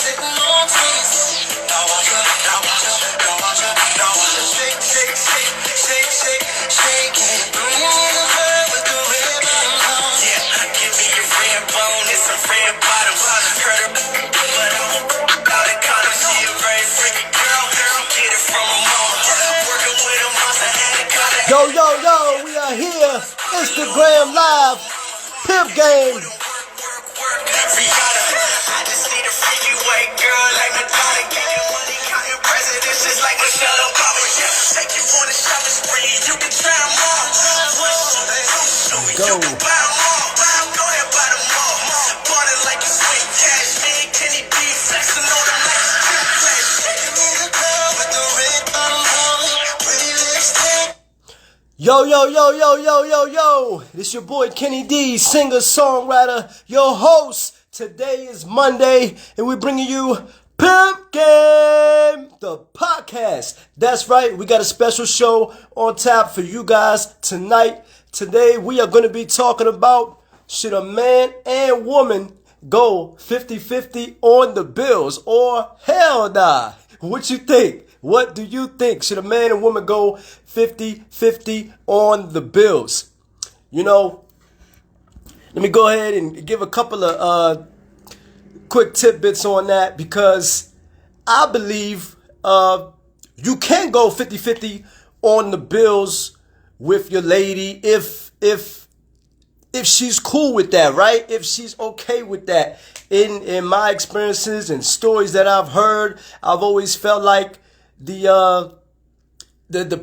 Yo, yo, yo, we are here. Instagram Live. Pimp Game. Go. Yo, yo, yo, yo, yo, yo, yo. This your boy Kenny D, singer, songwriter, your host. Today is Monday, and we're bringing you Pimp Game, the podcast. That's right, we got a special show on tap for you guys tonight. Today, we are going to be talking about, should a man and woman go 50-50 on the bills, or hell nah? What you think? What do you think? Should a man and woman go 50-50 on the bills? You know, let me go ahead and give a couple of quick tidbits on that, because I believe you can go 50-50 on the bills with your lady if she's cool with that, right? If she's okay with that. In my experiences and stories that I've heard, I've always felt like the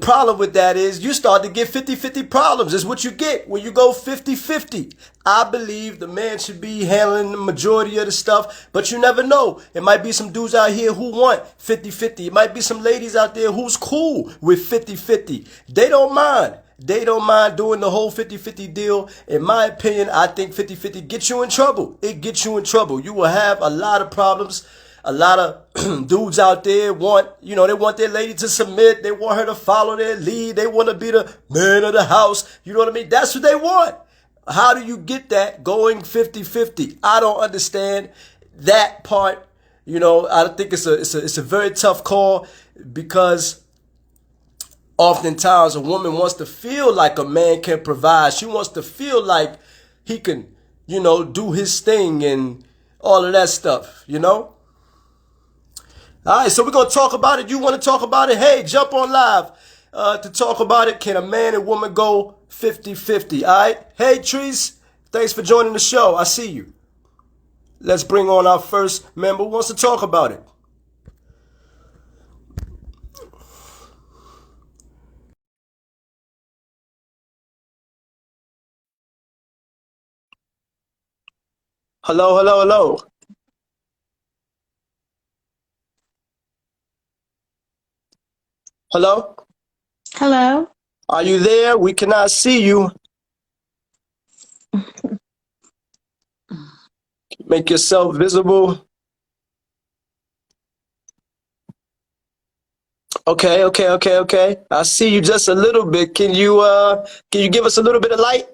problem with that is you start to get 50-50 problems. Is what you get when you go 50-50. I believe the man should be handling the majority of the stuff, but you never know. It might be some dudes out here who want 50-50. It might be some ladies out there who's cool with 50-50. They don't mind. They don't mind doing the whole 50-50 deal. In my opinion, I think 50-50 gets you in trouble. It gets you in trouble. You will have a lot of problems. A lot of dudes out there want, they want their lady to submit. They want her to follow their lead. They want to be the man of the house. You know what I mean? That's what they want. How do you get that going 50-50? I don't understand that part. I think it's a very tough call, because oftentimes a woman wants to feel like a man can provide. She wants to feel like he can, do his thing and all of that stuff, All right, so we're going to talk about it. You want to talk about it? Hey, jump on live to talk about it. Can a man and woman go 50-50? All right. Hey, Trees, thanks for joining the show. I see you. Let's bring on our first member who wants to talk about it. Hello, hello, hello. Hello? Hello? Are you there? We cannot see you. Make yourself visible. Okay. I see you just a little bit. Can you give us a little bit of light?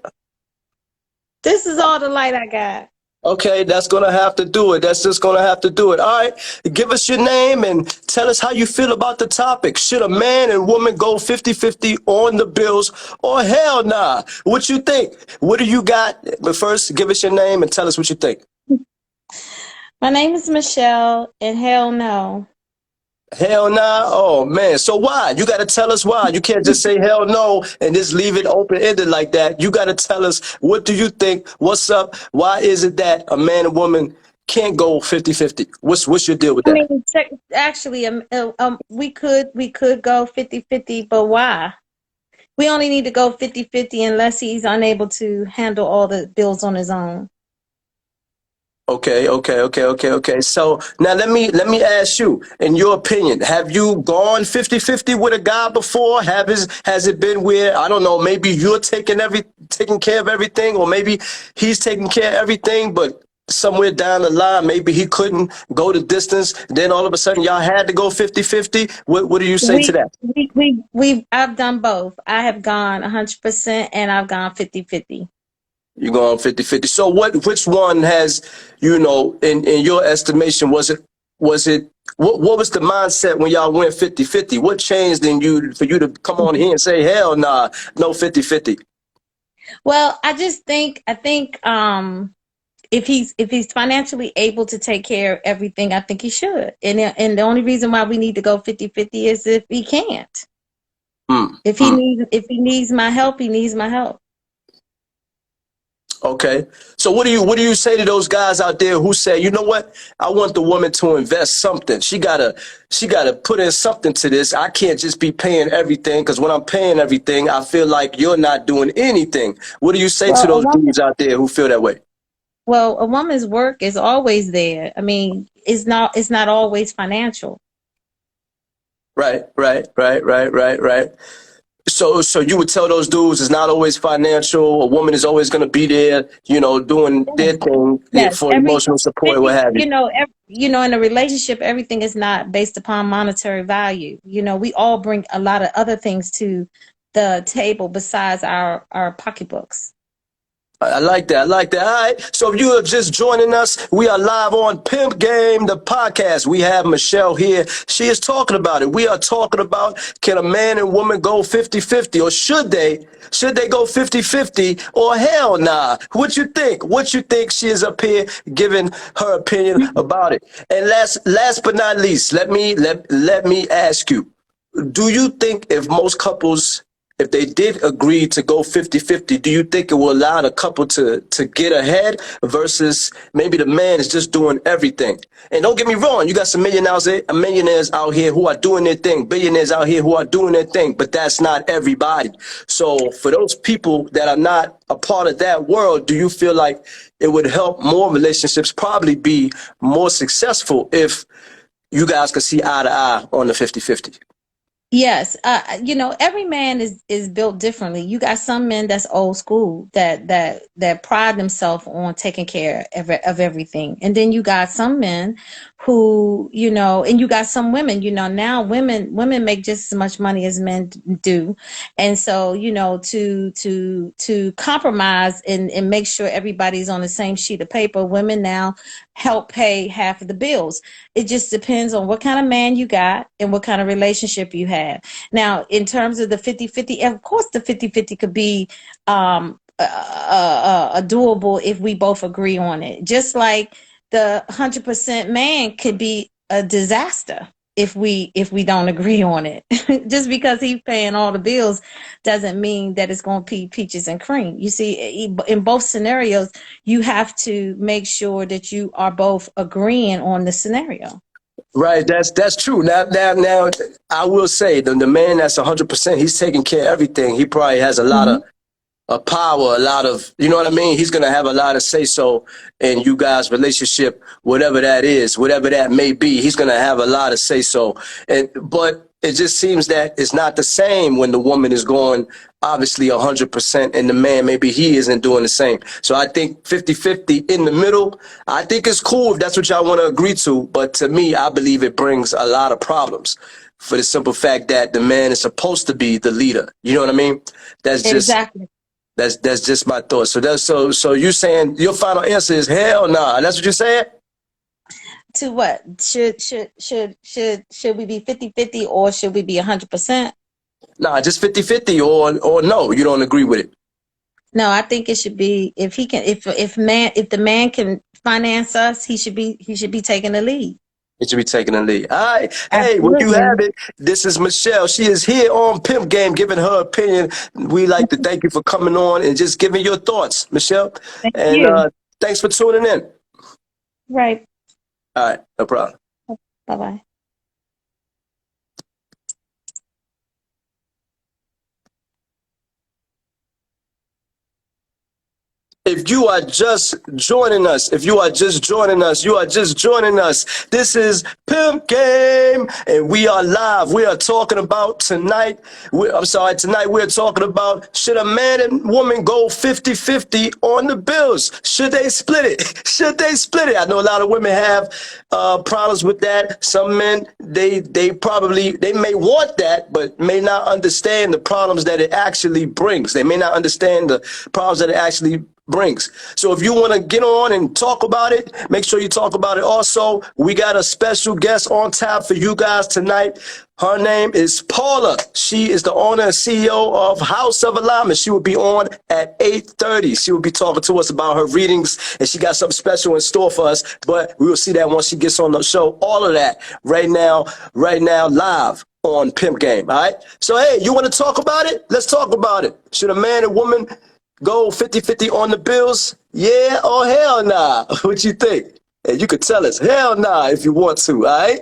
This is all the light I got. Okay, that's going to have to do it. That's just going to have to do it. All right, give us your name and tell us how you feel about the topic. Should a man and woman go 50-50 on the bills, or hell nah? What you think? What do you got? But first, give us your name and tell us what you think. My name is Michelle, and hell no. Hell nah? Oh, man. So why? You got to tell us why. You can't just say hell no and just leave it open-ended like that. You got to tell us, what do you think? What's up? Why is it that a man and woman can't go 50-50? What's your deal with that? I mean, actually, we could go 50-50, but why? We only need to go 50-50 unless he's unable to handle all the bills on his own. Okay. So now let me ask you, in your opinion, have you gone 50-50 with a guy before? Has it been where, I don't know, maybe you're taking care of everything, or maybe he's taking care of everything, but somewhere down the line, maybe he couldn't go the distance, then all of a sudden y'all had to go 50-50? What do you say to that? I've done both. I have gone 100% and I've gone 50-50. You go on 50-50. So which one has, in your estimation, was it Was it, what was the mindset when y'all went 50-50? What changed in you for you to come on here and say, hell nah, no 50-50? Well, I think if he's financially able to take care of everything, I think he should. And the only reason why we need to go 50-50 is if he can't. If he needs my help, he needs my help. Okay. So what do you say to those guys out there who say, you know what? I want the woman to invest something. She gotta put in something to this. I can't just be paying everything, because when I'm paying everything, I feel like you're not doing anything. What do you say to those dudes out there who feel that way? Well, a woman's work is always there. I mean, it's not always financial. Right. So you would tell those dudes it's not always financial. A woman is always going to be there, doing their thing, Yes, for emotional support, what have you. In a relationship, everything is not based upon monetary value. We all bring a lot of other things to the table besides our pocketbooks. I like that. All right. So if you are just joining us, we are live on Pimp Game, the podcast. We have Michelle here. She is talking about it. We are talking about, can a man and woman go 50-50, or should they go 50-50, or hell nah? What you think? She is up here giving her opinion about it. And last but not least, let me ask you, do you think if they did agree to go 50-50, do you think it will allow the couple to get ahead versus maybe the man is just doing everything? And don't get me wrong, you got some millionaires out here who are doing their thing, billionaires out here who are doing their thing, but that's not everybody. So for those people that are not a part of that world, do you feel like it would help more relationships probably be more successful if you guys could see eye to eye on the 50-50? Yes, every man is built differently. You got some men that's old school that pride themselves on taking care of everything, and then you got some men who, and you got some women. Now women make just as much money as men do, and so to compromise and make sure everybody's on the same sheet of paper, women now help pay half of the bills. It just depends on what kind of man you got and what kind of relationship you have. Now, in terms of the 50-50, of course, the 50-50 could be doable if we both agree on it. Just like the 100% man could be a disaster if we don't agree on it. Just because he's paying all the bills doesn't mean that it's going to be peaches and cream. You see, in both scenarios, you have to make sure that you are both agreeing on the scenario. Right, that's true. Now, I will say the man that's 100%, he's taking care of everything. He probably has a lot of power, a lot of, you know what I mean? He's going to have a lot of say-so in you guys' relationship, whatever that is, whatever that may be. He's going to have a lot of say-so. But it just seems that it's not the same when the woman is going obviously 100% and the man, maybe he isn't doing the same. So I think 50-50 in the middle, I think it's cool if that's what y'all want to agree to. But to me, I believe it brings a lot of problems for the simple fact that the man is supposed to be the leader. You know what I mean? That's just exactly. That's just my thought. So you saying your final answer is hell nah. That's what you're saying? To what? Should we be 50-50 or should we be 100%? Nah, just 50-50 or no, you don't agree with it. No, I think it should be if the man can finance us, he should be taking the lead. It should be taking the lead. All right. Hey, well, you have it. This is Michelle. She is here on Pimp Game giving her opinion. We like to thank you for coming on and just giving your thoughts, Michelle. Thank you. Thanks for tuning in. Right. All right. No problem. Bye-bye. If you are just joining us, you are just joining us. This is Pimp Game, and we are live. We are talking about tonight we're talking about, should a man and woman go 50-50 on the bills? Should they split it? I know a lot of women have problems with that. Some men, they may want that, but may not understand the problems that it actually brings. They may not understand the problems that it actually brings. So if you want to get on and talk about it, make sure you talk about it. Also, we got a special guest on tap for you guys tonight. Her name is Paula. She is the owner and CEO of House of Alignment. She will be on at 8:30. She will be talking to us about her readings, and she got something special in store for us. But we will see that once she gets on the show. All of that right now, live on Pimp Game. All right. So, hey, you want to talk about it? Let's talk about it. Should a man and woman go 50-50 on the bills? Yeah or hell nah? What you think? And you could tell us hell nah if you want to, all right?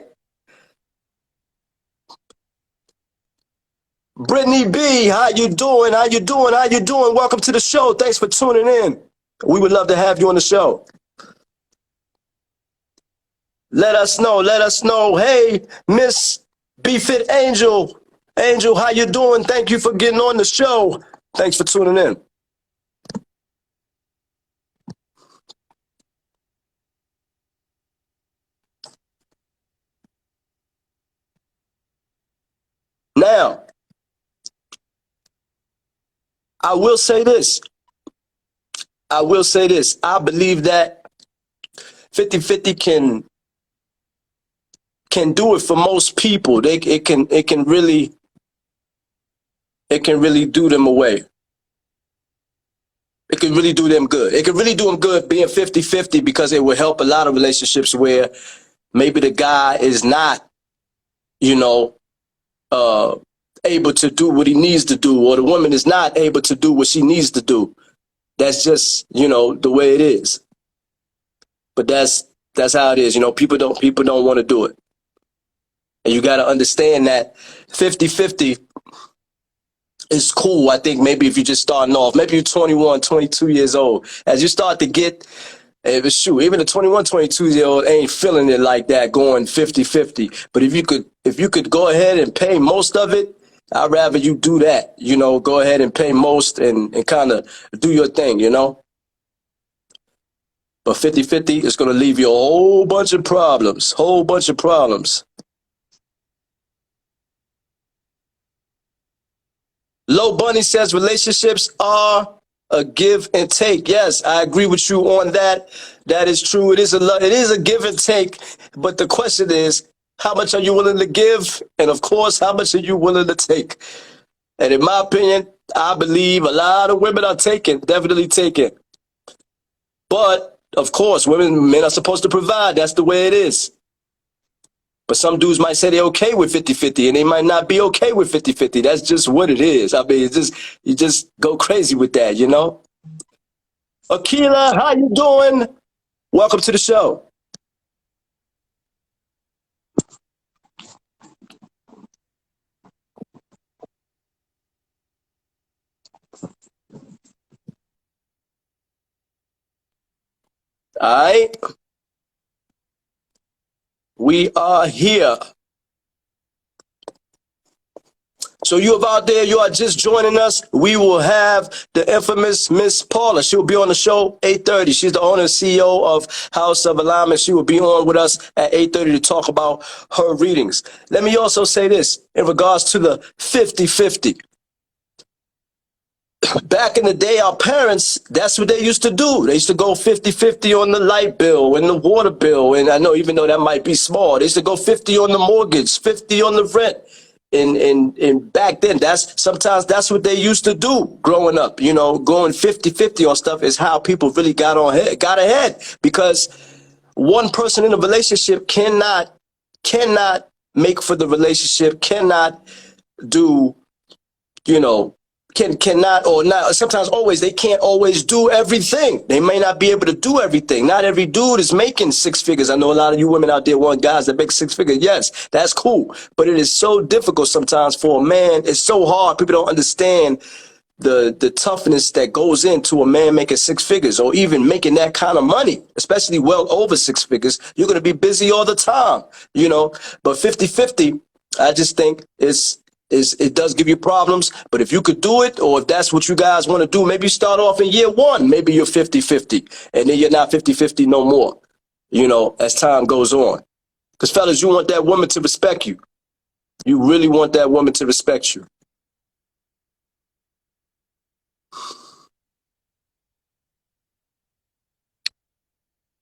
Brittany B, how you doing? How you doing? How you doing? Welcome to the show. Thanks for tuning in. We would love to have you on the show. Let us know. Let us know. Hey, Miss B-Fit Angel. Angel, how you doing? Thank you for getting on the show. Thanks for tuning in. Now, I will say this. I believe that 50-50 can do it for most people. It can really do them away. It can really do them good. It can really do them good being 50-50 because it will help a lot of relationships where maybe the guy is not, able to do what he needs to do, or the woman is not able to do what she needs to do. That's just, the way it is. But that's how it is. People don't want to do it. And you got to understand that 50-50 is cool. I think maybe if you're just starting off, maybe you're 21, 22 years old. As you start to get, even a 21, 22-year-old ain't feeling it like that, going 50-50. But if you could go ahead and pay most of it, I'd rather you do that. Go ahead and pay most and kind of do your thing, But 50-50 is going to leave you a whole bunch of problems. Low Bunny says relationships are a give and take. Yes, I agree with you on that. That is true. It is a give and take. But the question is, how much are you willing to give? And of course, how much are you willing to take? And in my opinion, I believe a lot of women are definitely taking. But of course, men are supposed to provide. That's the way it is. But some dudes might say they're okay with 50-50, and they might not be okay with 50-50. That's just what it is. I mean, you just go crazy with that, Akila, how you doing? Welcome to the show. All right. We are here. So you out there, you are just joining us. We will have the infamous Miss Paula. She will be on the show 8:30. She's the owner and CEO of House of Alignment. She will be on with us at 8:30 to talk about her readings. Let me also say this in regards to the 50-50. Back in the day, our parents, that's what they used to do. They used to go 50-50 on the light bill and the water bill. And I know, even though that might be small, they used to go 50 on the mortgage, 50 on the rent. And back then, sometimes that's what they used to do growing up. Going 50-50 on stuff is how people really got ahead, because one person in a relationship cannot make for the relationship, cannot do, cannot or not, sometimes always, they can't always do everything. They may not be able to do everything. Not every dude is making six figures. I know a lot of you women out there want guys that make six figures. Yes, that's cool. But it is so difficult sometimes for a man. It's so hard. People don't understand the toughness that goes into a man making six figures, or even making that kind of money, especially well over six figures. You're going to be busy all the time, but 50-50, I just think it does give you problems. But if you could do it, or if that's what you guys want to do, maybe you start off in year one, maybe you're 50-50, and then you're not 50-50 no more, as time goes on. Because fellas, you want that woman to respect you. You really want that woman to respect you.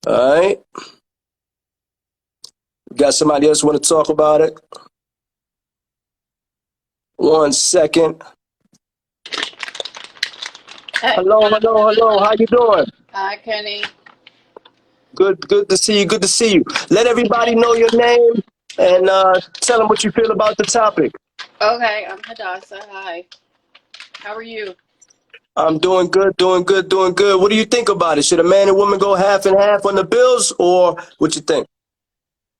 All right. Got somebody else want to talk about it? 1 second. Hello. How you doing? Hi, Kenny. Good to see you. Good to see you. Let everybody know your name and tell them what you feel about the topic. Okay, I'm Hadassah. Hi. How are you? I'm doing good. What do you think about it? Should a man and woman go half and half on the bills, or what you think?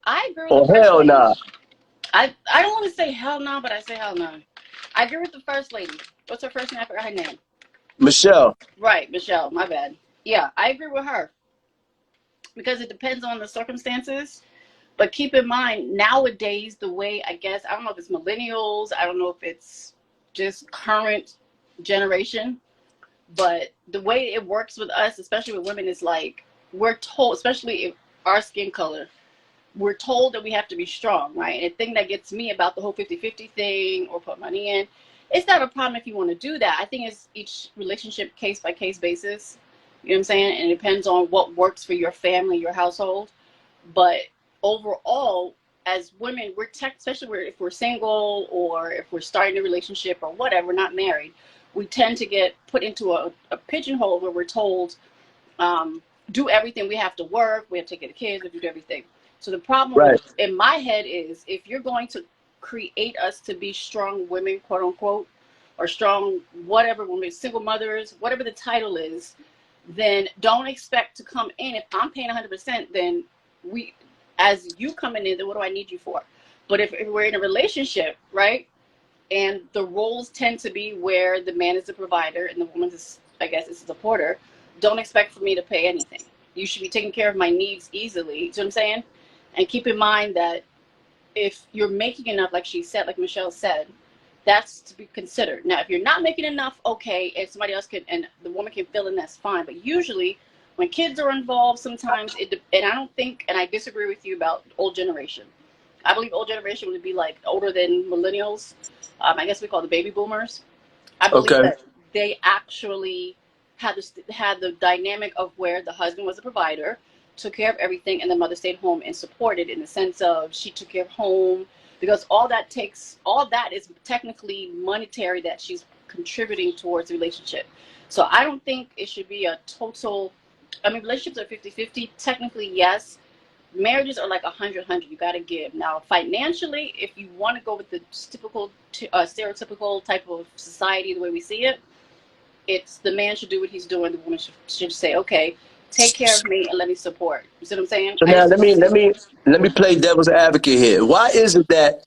I agree with Or the first hell lady. nah? I don't want to say hell no, but I say hell no. I agree with the first lady. What's her first name? I forgot her name. Michelle. Right, Michelle. My bad. Yeah, I agree with her because it depends on the circumstances. But keep in mind, nowadays, the way I guess, I don't know if it's millennials, I don't know if it's just current generation, but the way it works with us, especially with women, is like we're told, especially if our skin color, we're told that we have to be strong, right? And the thing that gets me about the whole 50-50 thing or put money in, it's not a problem if you want to do that. I think it's each relationship case by case basis. You know what I'm saying? And it depends on what works for your family, your household. But overall, as women, we're especially if we're single or if we're starting a relationship or whatever, not married, we tend to get put into a pigeonhole where we're told, do everything. We have to work, we have to take care of the kids, we have to do everything. So the problem Right. in my head is if you're going to create us to be strong women, quote unquote, or strong whatever women, single mothers, whatever the title is, then don't expect to come in. If I'm paying 100%, then as you coming in, then what do I need you for? But if we're in a relationship, right, and the roles tend to be where the man is the provider and the woman is, I guess, is a supporter, don't expect for me to pay anything. You should be taking care of my needs easily. You know what I'm saying? And keep in mind that if you're making enough, like she said, like Michelle said, that's to be considered. Now, if you're not making enough, okay, if somebody else can, and the woman can fill in, that's fine. But usually, when kids are involved, sometimes and I don't think, and I disagree with you about old generation. I believe old generation would be like older than millennials. I guess we call the baby boomers. I believe Okay. that they actually had the dynamic of where the husband was a provider, took care of everything, and the mother stayed home and supported in the sense of she took care of home, because all that is technically monetary that she's contributing towards the relationship. So I don't think it should be a total, I mean, relationships are 50-50. Technically, yes. Marriages are like 100-100. You got to give. Now, financially, if you want to go with the typical, stereotypical type of society, the way we see it, it's the man should do what he's doing. The woman should say, okay, take care of me and let me support. You see what I'm saying? So now let me play devil's advocate here. Why is it that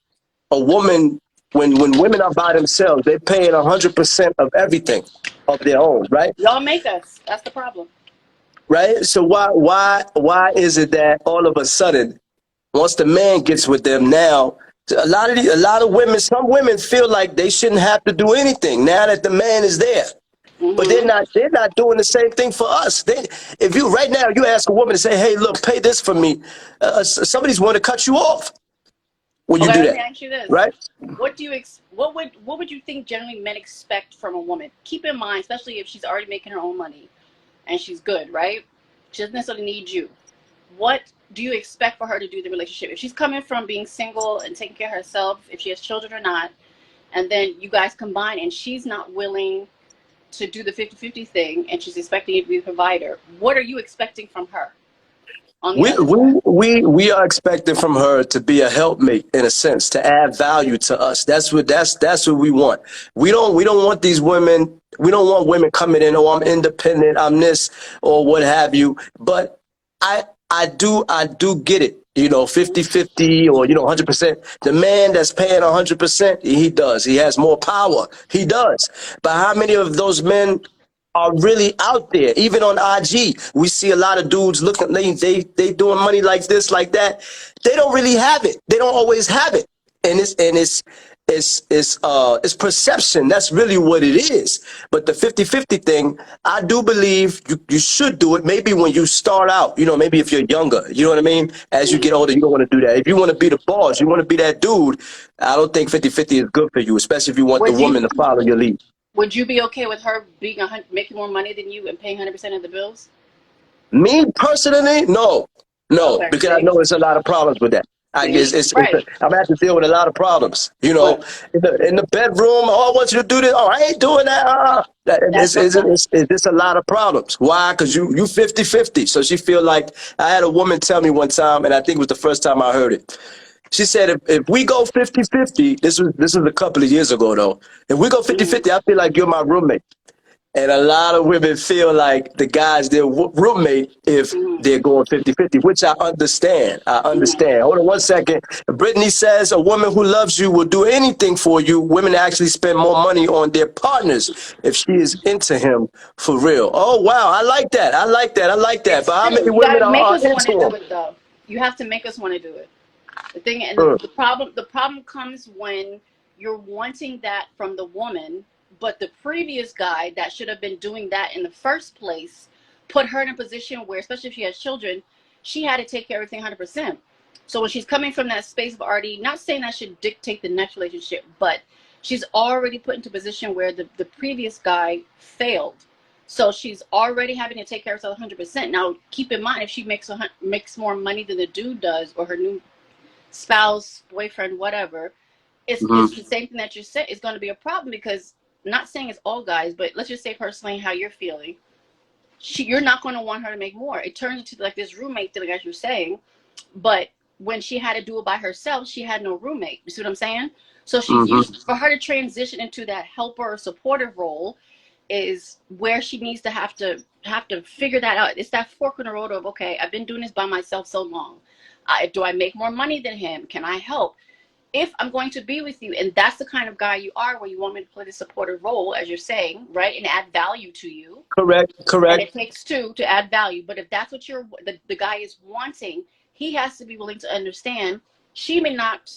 a woman, when women are by themselves, they're paying 100% of everything of their own, right? Y'all make us. That's the problem. Right. So why is it that all of a sudden, once the man gets with them, now a lot of women, some women feel like they shouldn't have to do anything now that the man is there. But Mm-hmm. they're not doing the same thing for us. If you right now you ask a woman to say, "Hey, look, pay this for me," somebody's want to cut you off when you Okay, do let me that, ask you this. right? What would you think generally men expect from a woman? Keep in mind, especially if she's already making her own money and she's good, right? She doesn't necessarily need you. What do you expect for her to do in the relationship? If she's coming from being single and taking care of herself, if she has children or not, and then you guys combine and she's not willing to do the 50-50 thing and she's expecting you to be the provider, what are you expecting from her on the We other side? we are expecting from her to be a helpmate in a sense, to add value to us. That's what we want. We don't want these women. We don't want women coming in. Oh, I'm independent. I'm this or what have you. But I do get it. 50-50 or 100%. The man that's paying 100%, he does. He has more power. He does. But how many of those men are really out there? Even on IG, we see a lot of dudes looking. They doing money like this, like that. They don't really have it. They don't always have it, and it's perception. That's really what it is. But the 50-50 thing, I do believe you should do it. Maybe when you start out, maybe if you're younger, you know what I mean? As you get older, you don't want to do that. If you want to be the boss, you want to be that dude, I don't think 50-50 is good for you, especially if you want the Would woman you to follow your lead. would you be okay with her being making more money than you and paying 100% of the bills? Me personally, no, Okay, because I see, know it's a lot of problems with that. I guess see, right, I'm gonna have to deal with a lot of problems. You know, but in the bedroom, oh, I want you to do this. Oh, I ain't doing that. that's my point. It's just a lot of problems. Why? Because you 50-50. So she feel like I had a woman tell me one time, and I think it was the first time I heard it. She said, if we go 50-50, this was a couple of years ago though. If we go 50-50, I feel like you're my roommate. And a lot of women feel like the guy's their roommate if Mm-hmm. they're going 50-50, which I understand. I Mm-hmm. understand. Hold on one second. Brittany says a woman who loves you will do anything for you. Women actually spend more money on their partners if she is into him for real. Oh, wow. I like that. I like that. I like that. It's But how true. many You women gotta make are us want to into do him? it, though. You have to make us want to do it. The thing and Mm, the problem comes when you're wanting that from the woman, but the previous guy that should have been doing that in the first place put her in a position where, especially if she has children, she had to take care of everything 100%. So when she's coming from that space of already, not saying that should dictate the next relationship, but she's already put into a position where the previous guy failed. So she's already having to take care of herself 100%. Now, keep in mind, if she makes more money than the dude does, or her new spouse, boyfriend, whatever, it's mhm. the same thing that you said. It's going to be a problem because, not saying it's all guys, but let's just say personally how you're feeling. You're not going to want her to make more. It turns into like this roommate thing, as you're saying. But when she had to do it by herself, she had no roommate. You see what I'm saying? So she's Mhm. used for her to transition into that helper or supportive role is where she needs to have to figure that out. It's that fork in the road of, okay, I've been doing this by myself so long. Do I make more money than him? Can I help? If I'm going to be with you, and that's the kind of guy you are, where you want me to play the supportive role, as you're saying, right, and add value to you, Correct. and Correct. it takes two to add value. But if that's what the guy is wanting, he has to be willing to understand she may not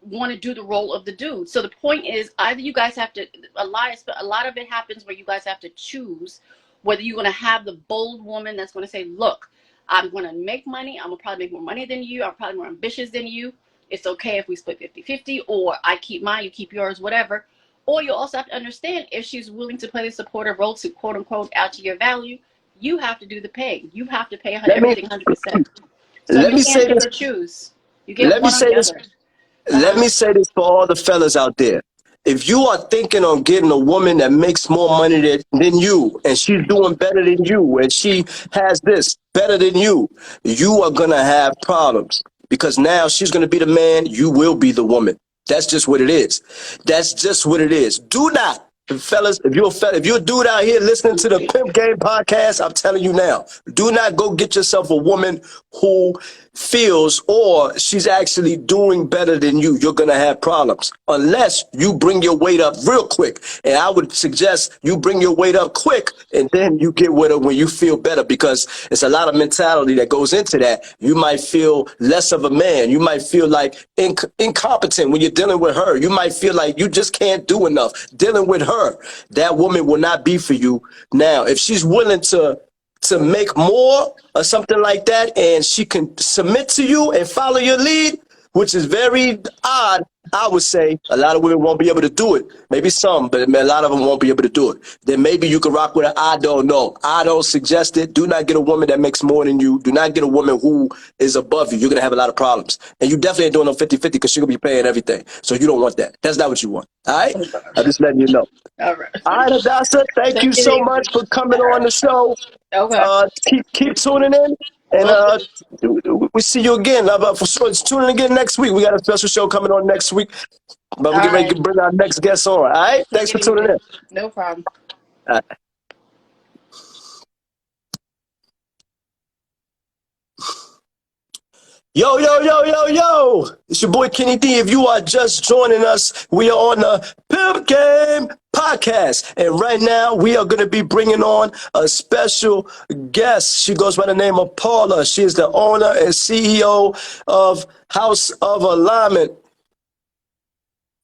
want to do the role of the dude. So the point is, either you guys have to, a lot of it happens where you guys have to choose whether you're going to have the bold woman that's going to say, look, I'm going to make money, I'm going to probably make more money than you, I'm probably more ambitious than you, it's okay if we split 50-50, or I keep mine, you keep yours, whatever. Or you also have to understand, if she's willing to play the supportive role to quote unquote add to your value, you have to do the paying. You have to pay Let me everything 100%. So let you me can't say pick this. or choose. You get Let me one or say the this other. Uh Let huh. me say this for all the fellas out there. If you are thinking on getting a woman that makes more money than you, and she's doing better than you, and she has this better than you are going to have problems because now she's going to be the man, you will be the woman. That's just what it is. That's just what it is. Do not, fellas, if you're a dude out here listening to the Pimp Game podcast, I'm telling you now, do not go get yourself a woman who feels or she's actually doing better than you. You're gonna have problems unless you bring your weight up real quick. And I would suggest you bring your weight up quick and then you get with her when you feel better, because it's a lot of mentality that goes into that. You might feel less of a man. You might feel like incompetent when you're dealing with her. You might feel like you just can't do enough dealing with her. That woman will not be for you. Now, if she's willing to make more or something like that, and she can submit to you and follow your lead, which is very odd. I would say a lot of women won't be able to do it. Maybe some, but a lot of them won't be able to do it. Then maybe you can rock with her. I don't know. I don't suggest it. Do not get a woman that makes more than you. Do not get a woman who is above you. You're going to have a lot of problems. And you definitely ain't doing no 50-50 because she's going to be paying everything. So you don't want that. That's not what you want. All right? I'm just letting you know. All right. All right, Adasa, thank you Take it so much easy. for coming All on the right. show. Okay. Keep tuning in, and Well, we see you again. For sure, tune in again next week. We got a special show coming on next week, but we all get ready to right. bring our next guest on. All right, Take thanks it for tuning easy. in. No problem. Uh, Yo, yo, yo, yo, yo! It's your boy Kenny D. If you are just joining us, we are on the Pimp Game podcast. And right now, we are going to be bringing on a special guest. She goes by the name of Paula. She is the owner and CEO of House of Alignment.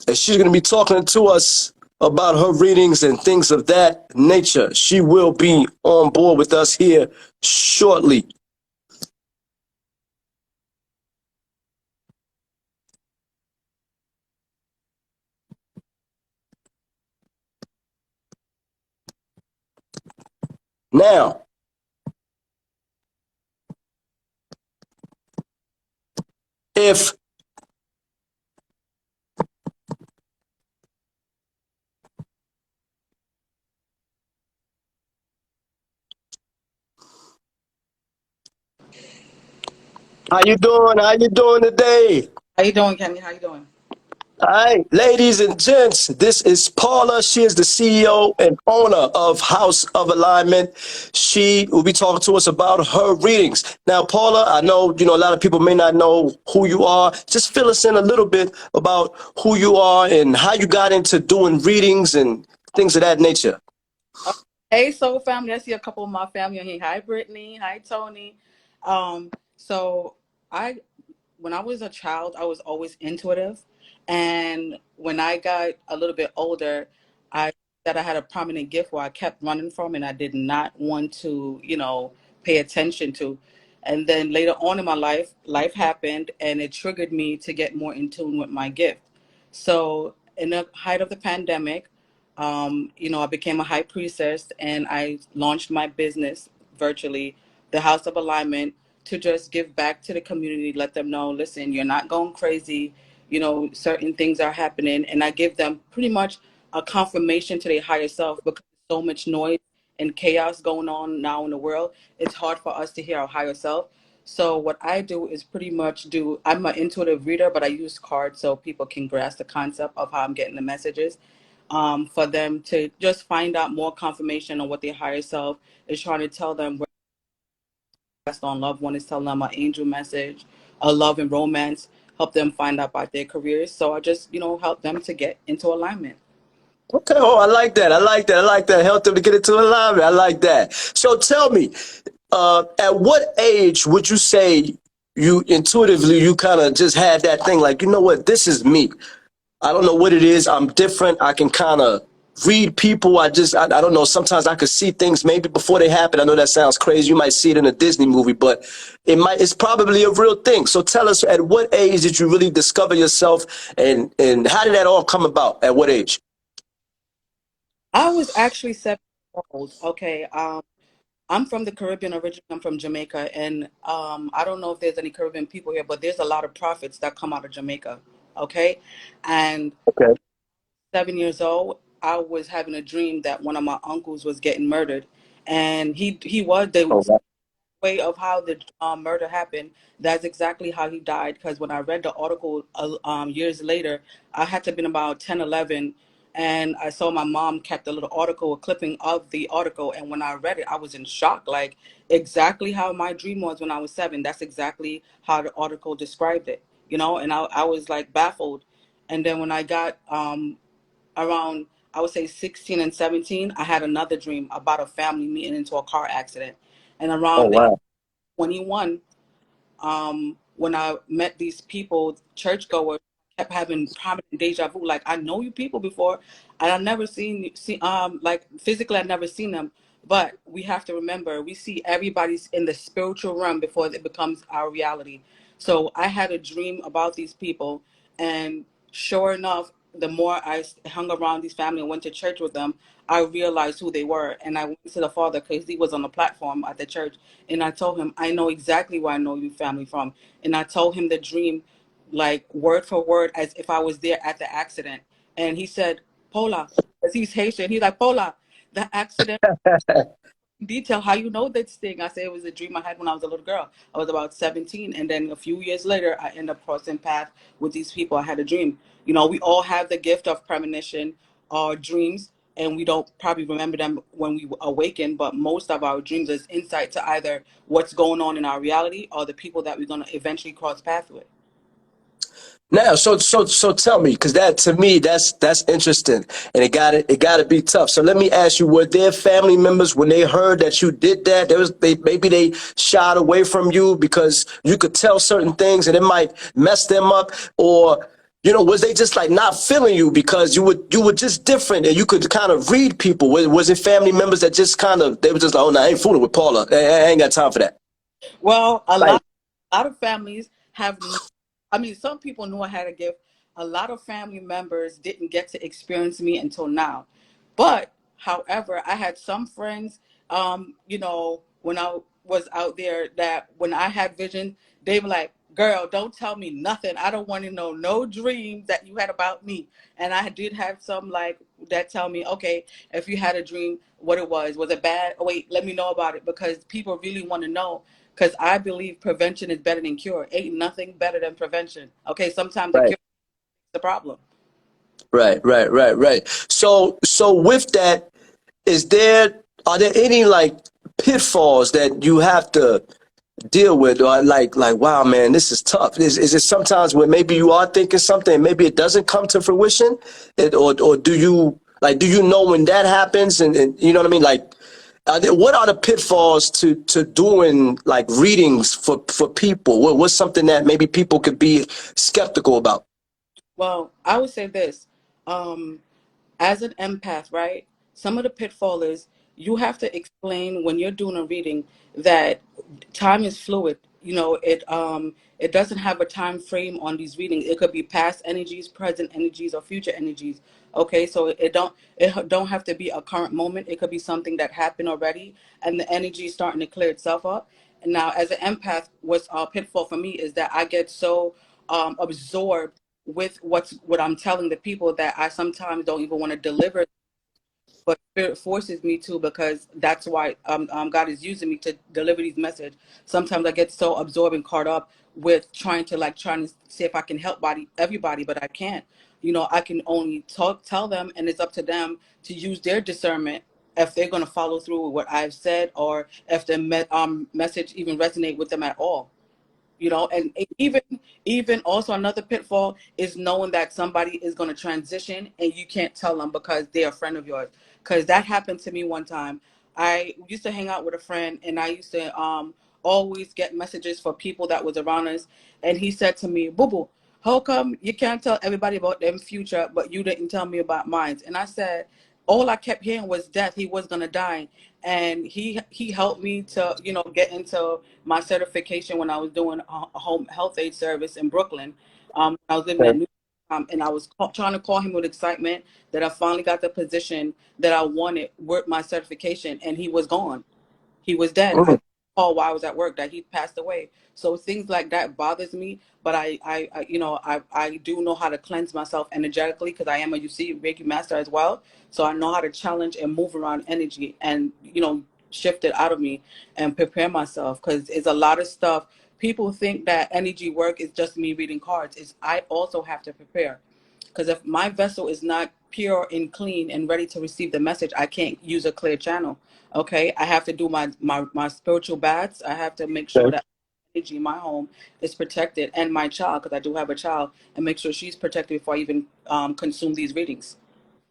And she's going to be talking to us about her readings and things of that nature. She will be on board with us here shortly. Now, if how you doing? How you doing today? How you doing, Kenny? How you doing? All right, ladies and gents, this is Paula. She is the CEO and owner of House of Alignment. She will be talking to us about her readings. Now, Paula, I know, a lot of people may not know who you are. Just fill us in a little bit about who you are and how you got into doing readings and things of that nature. Hey, Soul Family. I see a couple of my family on here. Hi, Brittany. Hi, Tony. So I when I was a child, I was always intuitive. And when I got a little bit older, I that I had a prominent gift where I kept running from and I did not want to, pay attention to. And then later on in my life happened and it triggered me to get more in tune with my gift. So in the height of the pandemic, I became a high priestess and I launched my business virtually, the House of Alignment, to just give back to the community, let them know, listen, you're not going crazy. Certain things are happening. And I give them pretty much a confirmation to their higher self because there's so much noise and chaos going on now in the world. It's hard for us to hear our higher self. So what I do is pretty much I'm an intuitive reader, but I use cards so people can grasp the concept of how I'm getting the messages. For them to just find out more confirmation on what their higher self is trying to tell them on loved one is telling them an angel message, a love and romance, help them find out about their careers. So I just, help them to get into alignment. Okay, oh, I like that. I like that. I like that. Help them to get into alignment. I like that. So tell me, at what age would you say you intuitively you kind of just had that thing like, you know what, this is me. I don't know what it is. I'm different. I can kind of read people. I don't know. Sometimes I could see things maybe before they happen. I know that sounds crazy. You might see it in a Disney movie, but it's probably a real thing. So tell us, at what age did you really discover yourself, and how did that all come about? At what age? I was actually 7 years old. Okay. I'm from the Caribbean originally. I'm from Jamaica. And I don't know if there's any Caribbean people here, but there's a lot of prophets that come out of Jamaica. Okay. And Okay. 7 years old, I was having a dream that one of my uncles was getting murdered. And he was, they Oh, wow. way of how the murder happened, that's exactly how he died. Because when I read the article years later, I had to have been about 10, 11, and I saw my mom kept a little article, a clipping of the article. And when I read it, I was in shock. Like, exactly how my dream was when I was 7. That's exactly how the article described it, and I was like baffled. And then when I got around, I would say 16 and 17, I had another dream about a family meeting into a car accident. And Oh, around the wow. 21, when I met these people, churchgoers, kept having prominent deja vu. Like, I know you people before, and I've never like physically, I've never seen them. But we have to remember, we see everybody's in the spiritual realm before it becomes our reality. So I had a dream about these people, and sure enough, the more I hung around these family and went to church with them, I realized who they were. And I went to the father because he was on the platform at the church. And I told him, I know exactly where I know your family from. And I told him the dream, like word for word, as if I was there at the accident. And he said, Paula, because he's Haitian, he's like, Paula, the accident detail, how you know this thing. I said it was a dream I had when I was a little girl. I was about 17, and then a few years later I ended up crossing paths with these people. I had a dream. We all have the gift of premonition or dreams, and we don't probably remember them when we awaken, but most of our dreams is insight to either what's going on in our reality or the people that we're going to eventually cross paths with. Now, so tell me, because that to me that's interesting, and it got to be tough. So let me ask you: were there family members when they heard that you did that? Maybe they shied away from you because you could tell certain things and it might mess them up, or was they just like not feeling you because you were just different and you could kind of read people? Was it family members that just kind of they were just like, oh no, I ain't fooling with Paula. I ain't got time for that. Well, Like, a lot of families have I mean, some people knew I had a gift. A lot of family members didn't get to experience me until now. But, however, I had some friends, when I was out there, that when I had vision, they were like, girl, don't tell me nothing. I don't want to know no dreams that you had about me. And I did have some like that tell me, okay, if you had a dream, what it was it bad? Oh, wait, let me know about it, because people really want to know. Because I believe prevention is better than cure. Ain't nothing better than prevention. Okay, sometimes the Right. cure is the problem. Right. So with that, are there any like pitfalls that you have to deal with, or like wow man, this is tough? Is it sometimes when maybe you are thinking something and maybe it doesn't come to fruition, or do you know when that happens, and you know what I mean, like what are the pitfalls to doing like readings for people? What's something that maybe people could be skeptical about? Well, I would say this. Um, as an empath, right? Some of the pitfall is you have to explain when you're doing a reading that time is fluid. You know, it doesn't have a time frame on these readings. It could be past energies, present energies, or future energies. Okay, so it don't have to be a current moment. It could be something that happened already, and the energy is starting to clear itself up. And now, as an empath, what's a pitfall for me is that I get so absorbed with what I'm telling the people that I sometimes don't even want to deliver, but spirit forces me to, because that's why God is using me to deliver these messages. Sometimes I get so absorbed and caught up with trying to see if I can help everybody, but I can't. You know, I can only tell them, and it's up to them to use their discernment if they're going to follow through with what I've said, or if the message even resonate with them at all. You know, and even also another pitfall is knowing that somebody is going to transition and you can't tell them because they're a friend of yours, because that happened to me one time. I used to hang out with a friend, and I used to always get messages for people that was around us, and he said to me, "Boo boo, how come you can't tell everybody about them future but you didn't tell me about mine?" And I said, all I kept hearing was death. He was going to die. And he helped me to, you know, get into my certification when I was doing a home health aid service in Brooklyn. I was living at New and I was trying to call him with excitement that I finally got the position that I wanted with my certification, and he was gone. He was dead. I Mm. called while I was at work that he passed away. So things like that bothers me. But I do know how to cleanse myself energetically, because I am a UC Reiki master as well. So I know how to challenge and move around energy and, you know, shift it out of me and prepare myself, because it's a lot of stuff. People think that energy work is just me reading cards. It's I also have to prepare, because if my vessel is not pure and clean and ready to receive the message, I can't use a clear channel. Okay, I have to do my spiritual baths. I have to make sure Okay. that energy in my home is protected, and my child, because I do have a child, and make sure she's protected before I even consume these readings.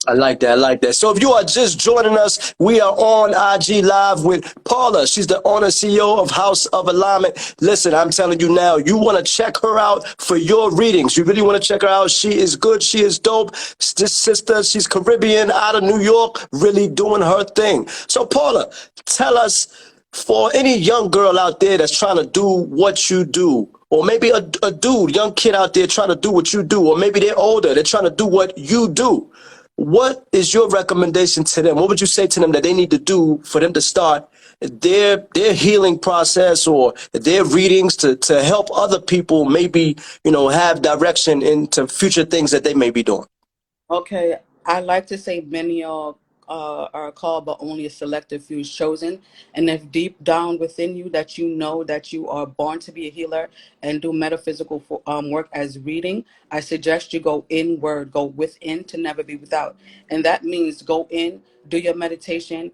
I like that. I like that. So if you are just joining us, we are on IG Live with Paula. She's the owner CEO of House of Alignment. Listen, I'm telling you now, you want to check her out for your readings. You really want to check her out. She is good. She is dope. This sister, she's Caribbean, out of New York, really doing her thing. So Paula, tell us, for any young girl out there that's trying to do what you do, or maybe a dude, young kid out there trying to do what you do, or maybe they're older, they're trying to do what you do. What is your recommendation to them? What would you say to them that they need to do for them to start their healing process or their readings to help other people maybe, have direction into future things that they may be doing? Okay, I like to say many are called, but only a selective few is chosen. And if deep down within you that you know that you are born to be a healer and do metaphysical work as reading, I suggest you go inward, go within to never be without. And that means go in, do your meditation,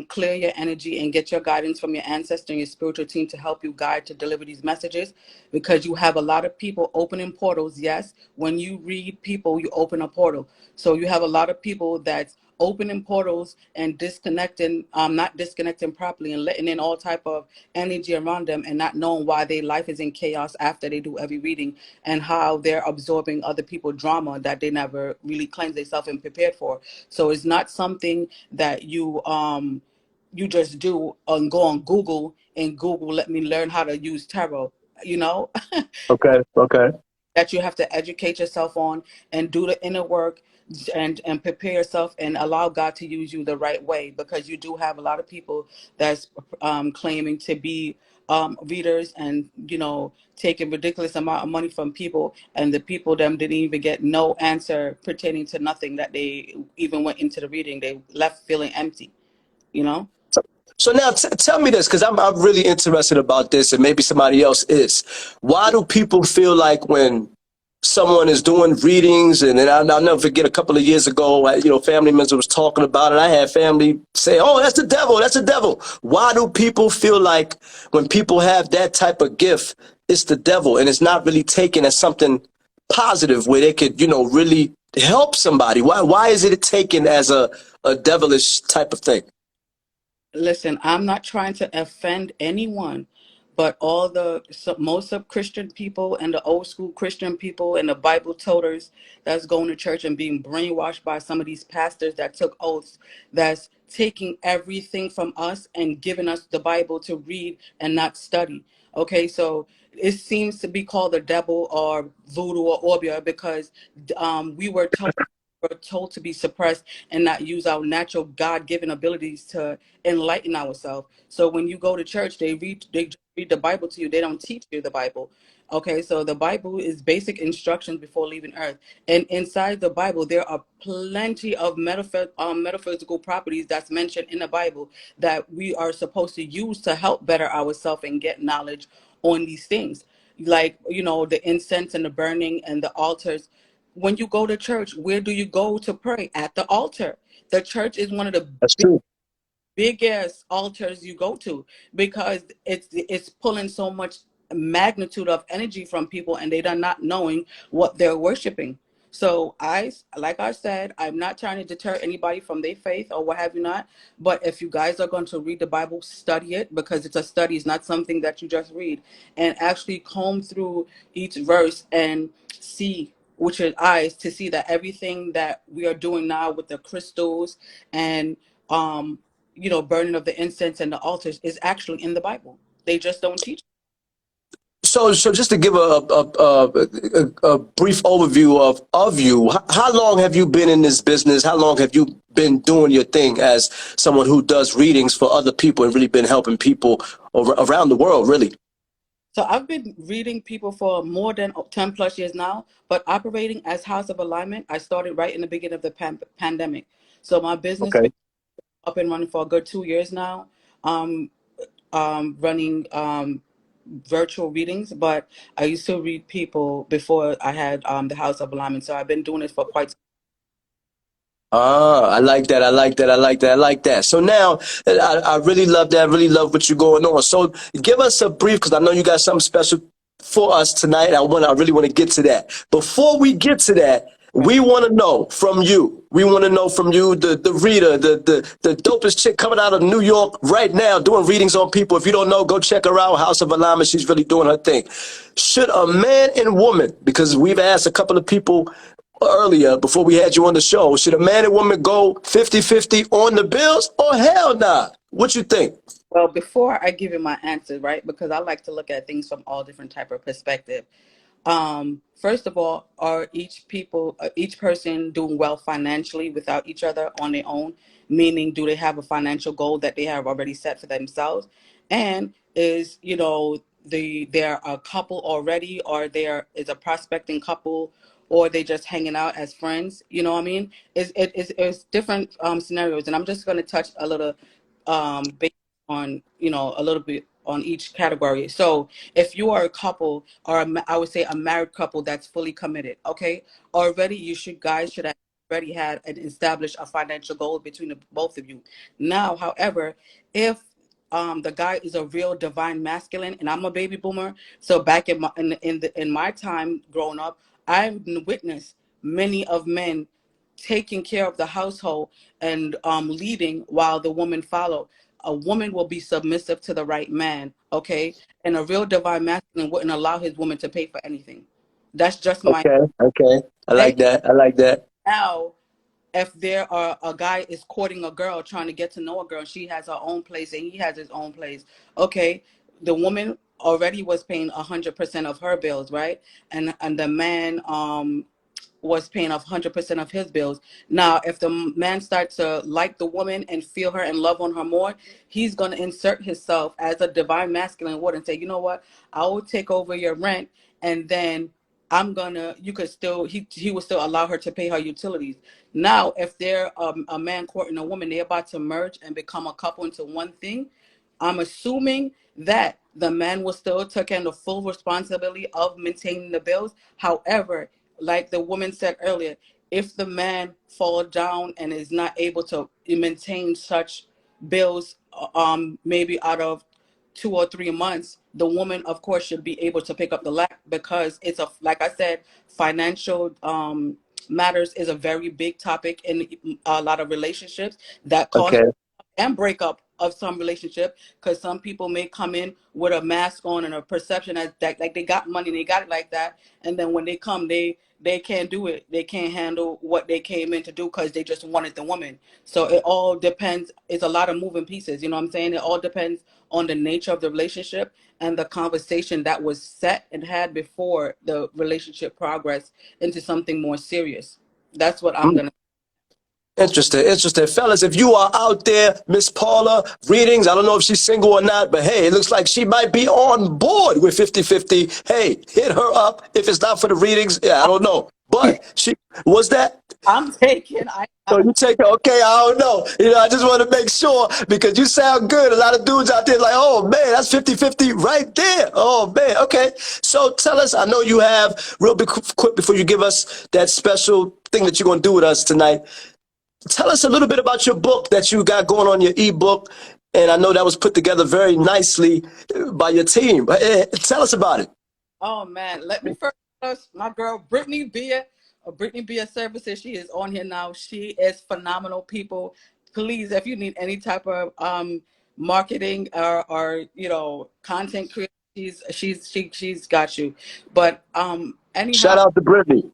clear your energy, and get your guidance from your ancestor and your spiritual team to help you guide to deliver these messages, because you have a lot of people opening portals. Yes, when you read people, you open a portal. So you have a lot of people that's opening portals and disconnecting, not disconnecting properly, and letting in all type of energy around them, and not knowing why their life is in chaos after they do every reading, and how they're absorbing other people's drama that they never really cleansed themselves and prepared for. So it's not something that you just do and go on Google and Google, let me learn how to use tarot, you know. Okay, okay. That you have to educate yourself on and do the inner work, and prepare yourself and allow God to use you the right way, because you do have a lot of people that's claiming to be readers and, you know, taking ridiculous amount of money from people, and the people them didn't even get no answer pertaining to nothing that they even went into the reading. They left feeling empty, you know. So now tell me this, because I'm really interested about this, and maybe somebody else is. Why do people feel like when someone is doing readings, and then I'll never forget a couple of years ago, family members was talking about it. I had family say, "Oh, that's the devil, that's the devil." Why do people feel like when people have that type of gift, it's the devil, and it's not really taken as something positive where they could, really help somebody? Why is it taken as a devilish type of thing? Listen, I'm not trying to offend anyone, but most of Christian people and the old school Christian people and the Bible toters that's going to church and being brainwashed by some of these pastors that took oaths, that's taking everything from us and giving us the Bible to read and not study. Okay, so it seems to be called the devil or voodoo or obeah because we were told to be suppressed and not use our natural God-given abilities to enlighten ourselves. So when you go to church, they just read the Bible to you. They don't teach you the Bible. Okay, so the Bible is basic instructions before leaving earth. And inside the Bible, there are plenty of metaphysical properties that's mentioned in the Bible that we are supposed to use to help better ourselves and get knowledge on these things. Like, you know, the incense and the burning and the altars. When you go to church, where do you go to pray? At the altar. The church is one of the That's true. biggest altars you go to because it's pulling so much magnitude of energy from people, and they're not knowing what they're worshiping. So like I said, I'm not trying to deter anybody from their faith or what have you not, but if you guys are going to read the Bible, study it, because it's a study. It's not something that you just read, and actually comb through each verse and see with your eyes to see that everything that we are doing now with the crystals and burning of the incense and the altars is actually in the Bible. They just don't teach. So just to give a brief overview of you, how long have you been in this business? How long have you been doing your thing as someone who does readings for other people and really been helping people around the world, really? So I've been reading people for more than 10 plus years now, but operating as House of Alignment, I started right in the beginning of the pandemic. So my business Okay. been up and running for a good 2 years now, running virtual readings, but I used to read people before I had the House of Alignment. So I've been doing it for quite some. Ah, I like that. I like that. I like that. I like that. So now, I really love that. I really love what you're going on. So give us a brief, because I know you got something special for us tonight. I really want to get to that. Before we get to that, we want to know from you. We want to know from you, the reader, the dopest chick coming out of New York right now, doing readings on people. If you don't know, go check her out. House of Alignment. She's really doing her thing. Should a man and woman, because we've asked a couple of people earlier before we had you on the show, should a man and woman go 50-50 on the bills, or hell nah? What you think? Well, before I give you my answer, right, because I like to look at things from all different type of perspective. First of all, are each person doing well financially without each other on their own? Meaning, do they have a financial goal that they have already set for themselves? And is, they're a couple already, or there is a prospecting couple, or they just hanging out as friends? You know what I mean? It's different scenarios, and I'm just going to touch a little based on, a little bit on each category. So if you are a couple, or I would say a married couple that's fully committed, okay, already guys should have already had and established a financial goal between the both of you. Now, however, if the guy is a real divine masculine, and I'm a baby boomer, so back in my time growing up, I've witnessed many of men taking care of the household and leading while the woman followed. A woman will be submissive to the right man, okay? And a real divine masculine wouldn't allow his woman to pay for anything. That's just my Okay, okay. I okay. like that. I like that. Now, if there are a guy is courting a girl, trying to get to know a girl, she has her own place and he has his own place. Okay, the woman already was paying 100% of her bills, right? And the man was paying off 100% of his bills. Now, if the man starts to like the woman and feel her and love on her more, he's going to insert himself as a divine masculine would and say, you know what, I will take over your rent, and then you could still, he will still allow her to pay her utilities. Now, if they're a man courting a woman, they're about to merge and become a couple into one thing. I'm assuming that the man will still take on the full responsibility of maintaining the bills. However, like the woman said earlier, if the man falls down and is not able to maintain such bills, maybe out of 2 or 3 months, the woman, of course, should be able to pick up the slack, because it's like I said, financial matters is a very big topic in a lot of relationships that cause Okay. and breakup of some relationship, because some people may come in with a mask on and a perception that like they got money and they got it like that, and then when they come, they can't do it. They can't handle what they came in to do because they just wanted the woman. So it all depends. It's a lot of moving pieces. You know what I'm saying? It all depends on the nature of the relationship and the conversation that was set and had before the relationship progressed into something more serious. That's what I'm gonna. Interesting, interesting. Fellas, if you are out there, Miss Paula, readings, I don't know if she's single or not, but hey, it looks like she might be on board with 50-50. Hey, hit her up. If it's not for the readings, yeah, I don't know. But she was that. I'm taking. So you take it, okay, I don't know. I just want to make sure because you sound good. A lot of dudes out there like, oh man, that's 50-50 right there. Oh man, okay. So tell us, I know you have, real quick before you give us that special thing that you're going to do with us tonight. Tell us a little bit about your book that you got going on, your ebook. And I know that was put together very nicely by your team. Tell us about it. Oh man, let me first my girl Brittany Beer of Brittany Beer Services. She is on here now. She is phenomenal, people. Please, if you need any type of marketing or content creation, she's got you. But anyhow, Shout out to Brittany.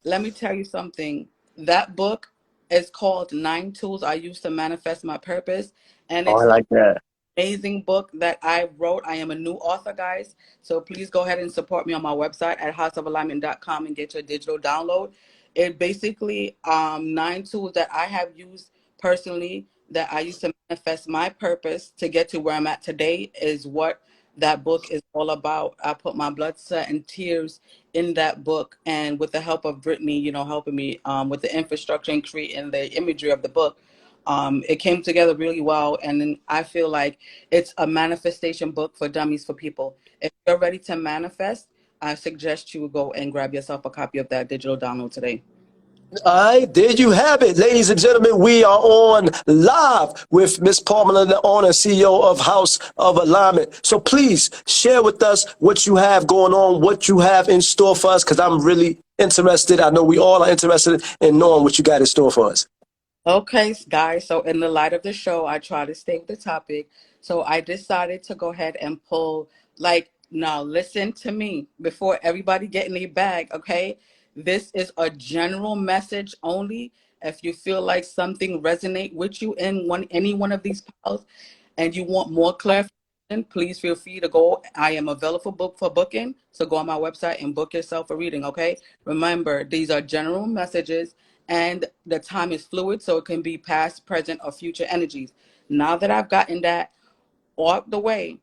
let me tell you something. That book is called 9 Tools I Use to Manifest My Purpose, and Oh, I it's like that. amazing book that I wrote. I am a new author, guys. So please go ahead and support me on my website at houseofalignment.com and get your digital download. It basically 9 tools that I have used personally that I use to manifest my purpose to get to where I'm at today is what that book is all about. I put my blood, sweat, and tears in that book, and with the help of Brittany, helping me with the infrastructure and creating the imagery of the book. It came together really well, and then I feel like it's a manifestation book for dummies, for people. If you're ready to manifest, I suggest you go and grab yourself a copy of that digital download today. All right, there you have it. Ladies and gentlemen, we are on live with Miss Pamela, the owner, CEO of House of Alignment. So please share with us what you have going on, what you have in store for us, because I'm really interested. I know we all are interested in knowing what you got in store for us. Okay, guys. So in the light of the show, I try to stay with the topic. So I decided to go ahead and pull, now listen to me before everybody get in their bag, okay? This is a general message only. If you feel like something resonate with you in any one of these piles and you want more clarification, please feel free to go. I am available for booking. So go on my website and book yourself a reading, okay? Remember, these are general messages and the time is fluid, so it can be past, present, or future energies. Now that I've gotten that out the way,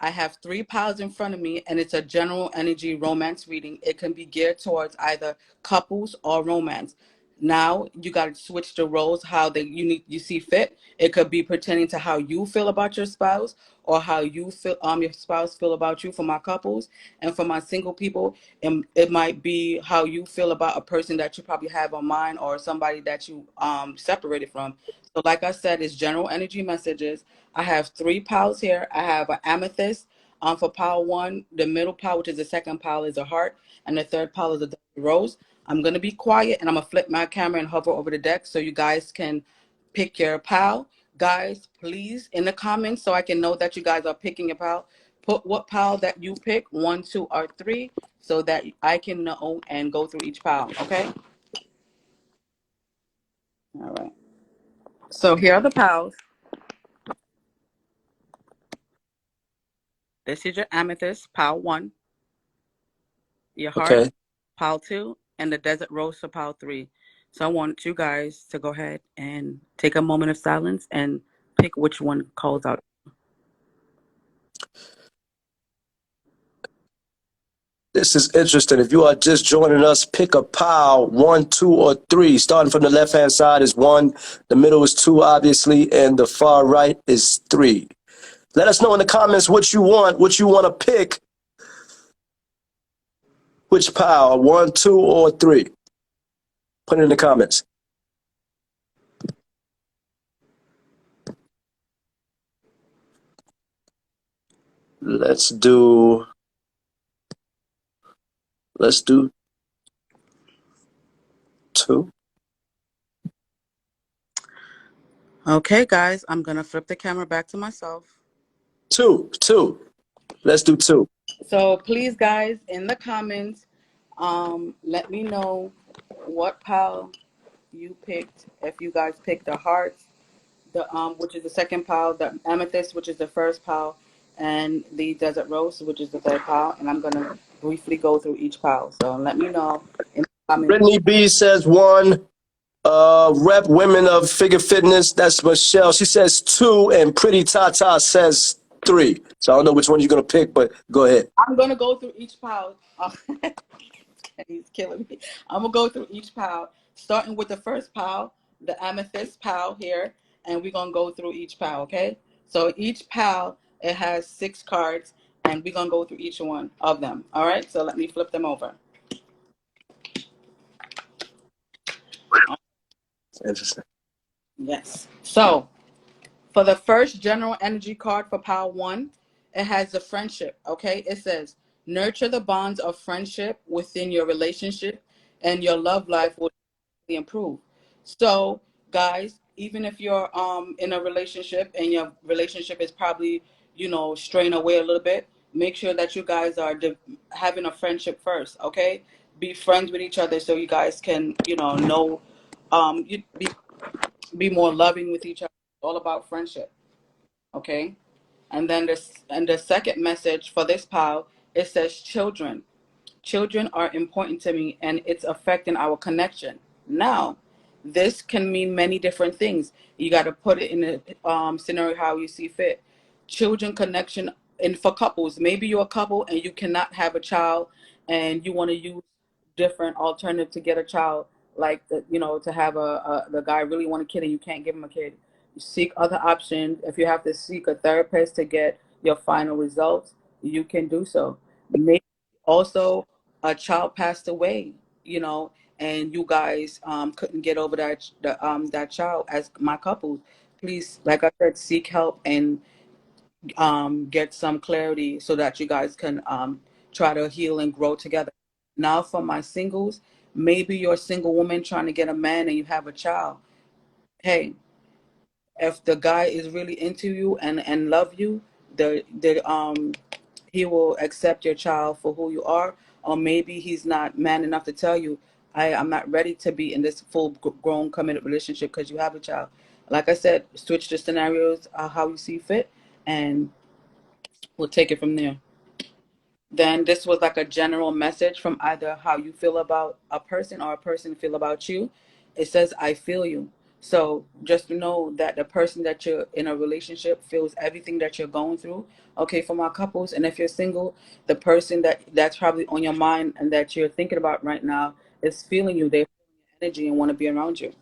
I have 3 piles in front of me, and it's a general energy romance reading. It can be geared towards either couples or romance. Now you got to switch the roles how you see fit. It could be pertaining to how you feel about your spouse, or how you feel your spouse feel about you. For my couples, and for my single people, it might be how you feel about a person that you probably have on mind, or somebody that you separated from. So like I said, it's general energy messages. I have 3 piles here. I have an amethyst for pile 1. The middle pile, which is the second pile, is a heart, and the third pile is a rose. I'm going to be quiet, and I'm going to flip my camera and hover over the deck so you guys can pick your pile. Guys, please, in the comments, so I can know that you guys are picking your pile, put what pile that you pick, 1, 2, or 3, so that I can know and go through each pile, okay? All right. So here are the piles. This is your amethyst, pile 1. Your heart, Okay. pile 2. and the Desert Rose for pile 3. So I want you guys to go ahead and take a moment of silence and pick which one calls out. This is interesting. If you are just joining us, pick a pile, 1, 2, or 3. Starting from the left-hand side is 1, the middle is 2, obviously, and the far right is 3. Let us know in the comments what you want to pick. Which pile, 1, 2, or 3? Put it in the comments. Let's do 2. Okay, guys, I'm going to flip the camera back to myself. 2. Let's do 2. So please, guys, in the comments, let me know what pile you picked. If you guys picked the hearts, the which is the second pile, the amethyst, which is the first pile, and the desert rose, which is the third pile. And I'm gonna briefly go through each pile. So let me know in the comments. Brittany B says 1. Rep Women of Figure Fitness, that's Michelle. She says 2, and Pretty Tata says 3. So I don't know which one you're gonna pick, but go ahead. I'm gonna go through each pile. He's killing me. I'm gonna go through each pile, starting with the first pile, the amethyst pile here, and we're gonna go through each pile. Okay. So each pile, it has 6 cards, and we're gonna go through each one of them. All right. So let me flip them over. Interesting. Yes. So for the first general energy card for pile 1, it has the friendship. Okay. It says nurture the bonds of friendship within your relationship, and your love life will improve. So, guys, even if you're in a relationship and your relationship is probably, straying away a little bit, make sure that you guys are having a friendship first. Okay. Be friends with each other so you guys can, know, you be more loving with each other. It's all about friendship. Okay. And then the second message for this pile, it says children. Children are important to me, and it's affecting our connection. Now, this can mean many different things. You got to put it in a scenario how you see fit. Children connection, and for couples, maybe you're a couple and you cannot have a child, and you want to use different alternative to get a child, like to have the guy really want a kid and you can't give him a kid. Seek other options. If you have to seek a therapist to get your final results, you can do so. Maybe also a child passed away, and you guys couldn't get over that child. As my couples, please, like I said, seek help and get some clarity so that you guys can try to heal and grow together. Now for my singles, maybe you're a single woman trying to get a man and you have a child. Hey, if the guy is really into you and love you, the he will accept your child for who you are. Or maybe he's not man enough to tell you, I'm not ready to be in this full grown committed relationship because you have a child. Like I said, switch the scenarios how you see fit, and we'll take it from there. Then this was like a general message from either how you feel about a person or a person feel about you. It says, I feel you. So just know that the person that you're in a relationship feels everything that you're going through. Okay, for my couples, and if you're single, the person that's probably on your mind and that you're thinking about right now is feeling you. They feel your energy and want to be around you.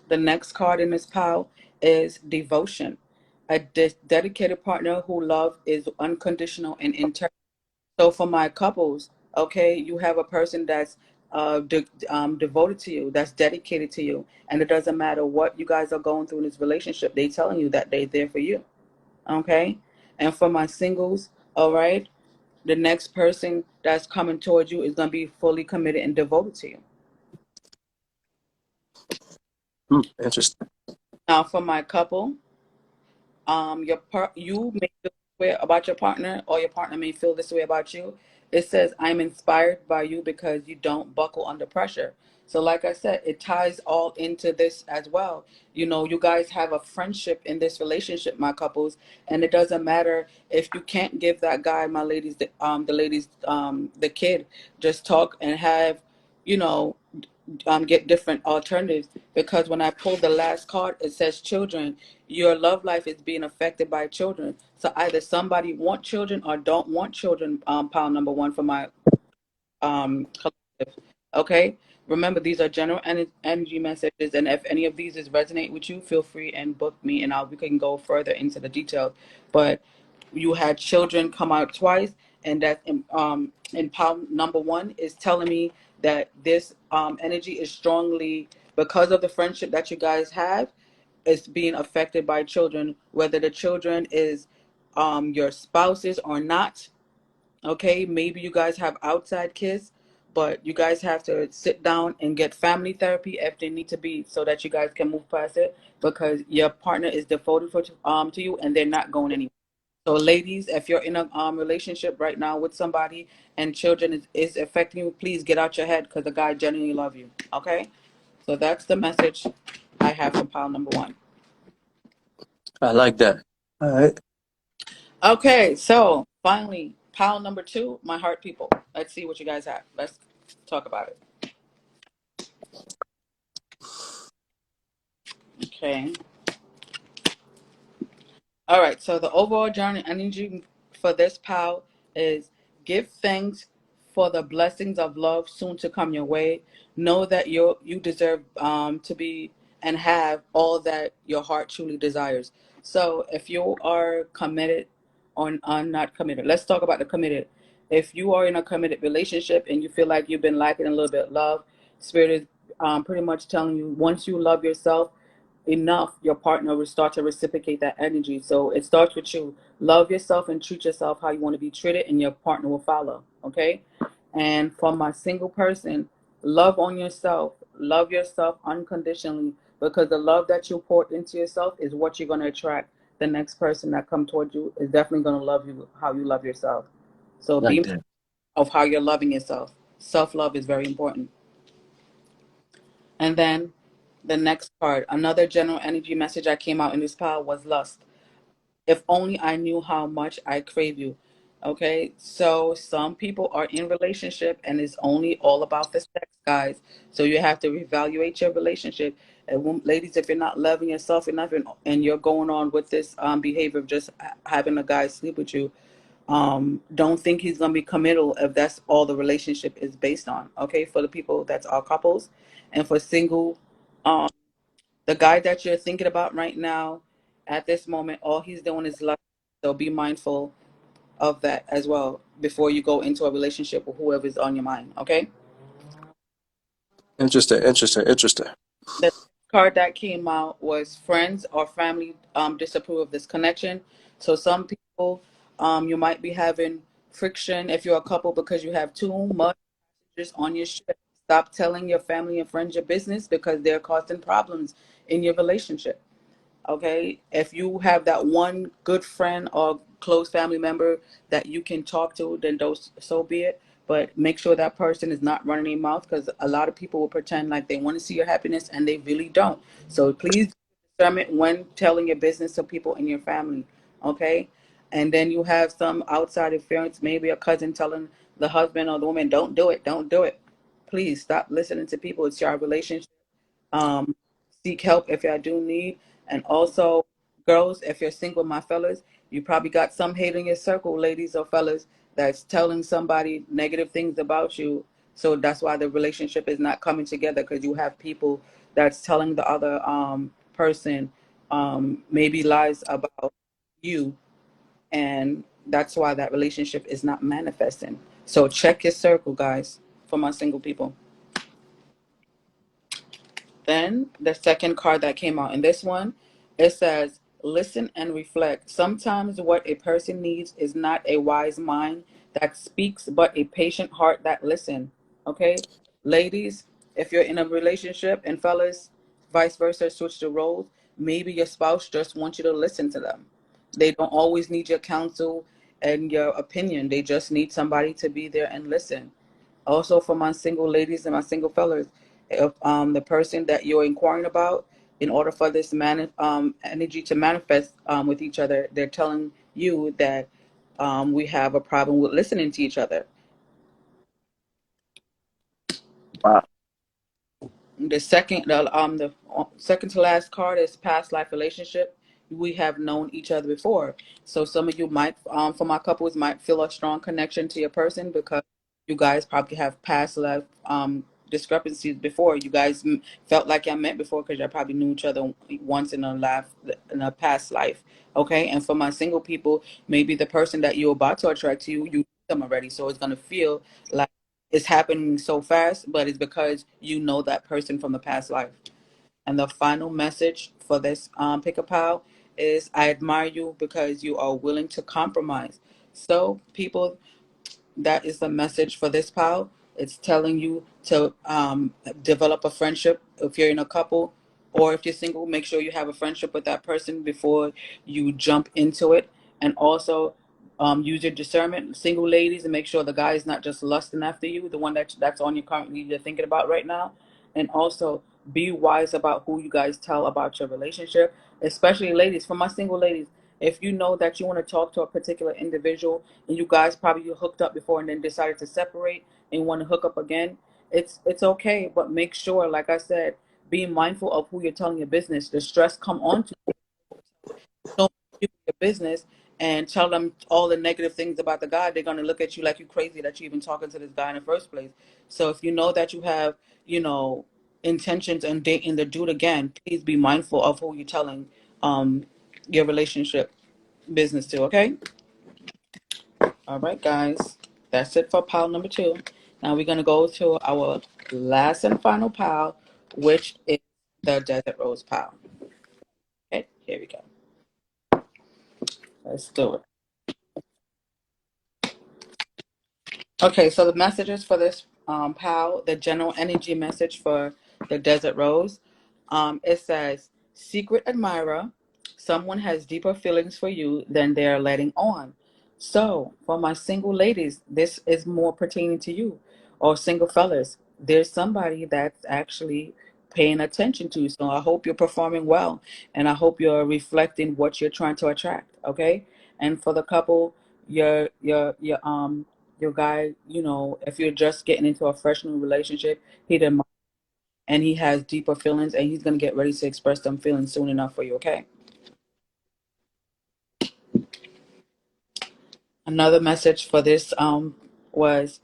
The next card in this pile is devotion. A dedicated partner who love is unconditional and integral. So for my couples, okay, you have a person that's devoted to you, that's dedicated to you, and it doesn't matter what you guys are going through in this relationship. They telling you that they're there for you, okay. And for my singles, all right, the next person that's coming towards you is gonna be fully committed and devoted to you. Interesting. Now for my couple, you may feel this way about your partner, or your partner may feel this way about you. It says, I'm inspired by you because you don't buckle under pressure. So, like I said, it ties all into this as well. You know, you guys have a friendship in this relationship, my couples, and it doesn't matter if you can't give that guy, my ladies, the kid. Just talk and have, you know, get different alternatives. Because when I pulled the last card, it says children. Your love life is being affected by children. So either somebody want children or don't want children. Pile number one for my collective. Okay. Remember, these are general energy messages, and if any of these is resonate with you, feel free and book me, and we can go further into the details. But you had children come out twice, and that in pile number one is telling me that this energy is strongly, because of the friendship that you guys have, is being affected by children, whether the children is your spouses or not. Okay, maybe you guys have outside kids, but you guys have to sit down and get family therapy if they need to be, so that you guys can move past it, because your partner is devoted to you, and they're not going anywhere. So, ladies, if you're in a relationship right now with somebody and children is affecting you, please get out your head, because the guy genuinely love you. Okay, so that's the message I have for pile number one. I like that. All right. Okay, so finally, pile number two, my heart people. Let's see what you guys have. Let's talk about it. Okay. All right. So the overall journey energy for this pile is: give thanks for the blessings of love soon to come your way. Know that you deserve to be and have all that your heart truly desires. So if you are committed or not committed, let's talk about the committed. If you are in a committed relationship and you feel like you've been lacking a little bit of love, Spirit is pretty much telling you, once you love yourself enough, your partner will start to reciprocate that energy. So it starts with you. Love yourself and treat yourself how you want to be treated, and your partner will follow. Okay. And for my single person, love on yourself. Love yourself unconditionally, because the love that you pour into yourself is what you're going to attract. The next person that come towards you is definitely going to love you how you love yourself. So Like be that. of how you're loving yourself. Self-love is very important. And then the next card, another general energy message that came out in this pile was lust. If only I knew how much I crave you. Okay, so some people are in relationship and it's only all about the sex, guys. So you have to reevaluate your relationship. And ladies, if you're not loving yourself enough, and you're going on with this behavior of just having a guy sleep with you, don't think he's gonna be committal if that's all the relationship is based on. Okay, for the people that's all couples, and for single, um, the guy that you're thinking about right now, at this moment, all he's doing is love. So be mindful of that as well before you go into a relationship with whoever's on your mind. Okay. Interesting. Interesting. Interesting. The next card that came out was friends or family disapprove of this connection. So some people, you might be having friction if you're a couple because you have too much just on your ship. Stop telling your family and friends your business, because they're causing problems in your relationship. Okay, if you have that one good friend or close family member that you can talk to, then those, so be it. But make sure that person is not running their mouth, because a lot of people will pretend like they want to see your happiness and they really don't. So please discernment when telling your business to people in your family. Okay. And then you have some outside interference, maybe a cousin telling the husband or the woman, don't do it, don't do it. Please stop listening to people. It's your relationship. um, Seek help if y'all do need. And also, girls, if you're single, my fellas, you probably got some hate in your circle, ladies or fellas, that's telling somebody negative things about you. So that's why the relationship is not coming together, because you have people that's telling the other person maybe lies about you, and that's why that relationship is not manifesting. So check your circle, guys, for my single people. Then the second card that came out in this one, it says, listen and reflect. Sometimes what a person needs is not a wise mind that speaks, but a patient heart that listens. Okay? Ladies, if you're in a relationship, and fellas, vice versa, switch the roles. Maybe your spouse just wants you to listen to them. They don't always need your counsel. and your opinion. They just need somebody to be there and listen. Also, for my single ladies and my single fellas, if the person that you're inquiring about, in order for this energy to manifest with each other, they're telling you that we have a problem with listening to each other. Wow. The second to last card is past life relationship. We have known each other before, so some of you might, for my couples, might feel a strong connection to your person because you guys probably have past life discrepancies before. You guys felt like y'all met before because y'all probably knew each other once in a past life. Okay, and for my single people, maybe the person that you're about to attract to you, you knew them already, so it's gonna feel like it's happening so fast, but it's because you know that person from the past life. And the final message for this pick a pal is I admire you because you are willing to compromise. So, people, that is the message for this pal. It's telling you to develop a friendship if you're in a couple, or if you're single, make sure you have a friendship with that person before you jump into it. And also use your discernment, single ladies, and make sure the guy is not just lusting after you, the one that's on you currently you're thinking about right now. And also be wise about who you guys tell about your relationship, especially ladies. For my single ladies, if you know that you want to talk to a particular individual and you guys probably hooked up before and then decided to separate and want to hook up again, it's okay, but make sure, like I said, be mindful of who you're telling your business. The stress come on to so many people your business and tell them all the negative things about the guy. They're gonna look at you like you crazy that you even talking to this guy in the first place. So if you know that you have, intentions on dating the dude again, please be mindful of who you're telling um your relationship business to, okay? All right, guys. That's it for pile number 2. Now we're gonna go to our last and final pile, which is the desert rose pile. Okay, here we go. Let's do it. Okay, so the messages for this pal, the general energy message for the desert rose, it says, secret admirer, someone has deeper feelings for you than they are letting on. So, for my single ladies, this is more pertaining to you, or single fellas. There's somebody that's actually paying attention to you. So I hope you're performing well, and I hope you're reflecting what you're trying to attract. Okay, and for the couple, your guy, if you're just getting into a fresh new relationship, he didn't, and he has deeper feelings, and he's gonna get ready to express them feelings soon enough for you. Okay. Another message for this was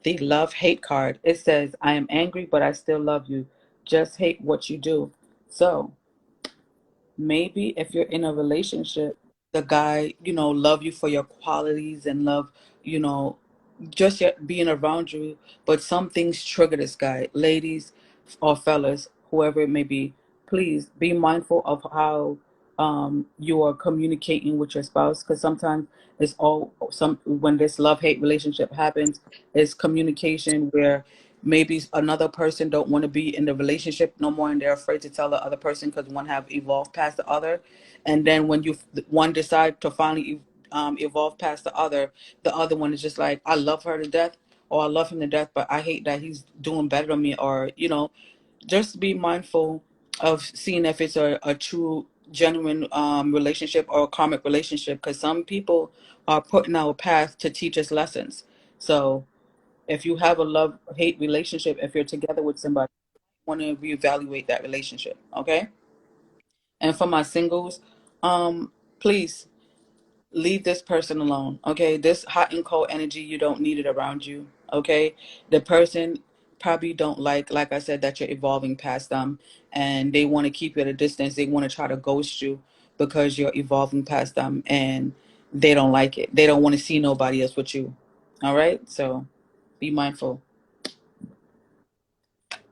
the love hate card. It says, I am angry, but I still love you. Just hate what you do. So maybe if you're in a relationship, the guy, love you for your qualities and love, you know, just being around you, but some things trigger this guy. Ladies or fellas, whoever it may be, please be mindful of how you are communicating with your spouse, because sometimes it's all some when this love hate relationship happens, is communication where maybe another person don't want to be in the relationship no more and they're afraid to tell the other person because one have evolved past the other. And then when you one decide to finally evolve past the other one is just like, I love her to death, or I love him to death, but I hate that he's doing better than me, or just be mindful of seeing if it's a true genuine relationship or a karmic relationship, because some people are put in our path to teach us lessons. So if you have a love hate relationship, if you're together with somebody, you want to reevaluate that relationship. Okay. And for my singles, please leave this person alone. Okay, this hot and cold energy, you don't need it around you. Okay, the person probably don't like I said, that you're evolving past them, and they want to keep you at a distance. They want to try to ghost you because you're evolving past them, and they don't like it. They don't want to see nobody else with you. All right, so be mindful.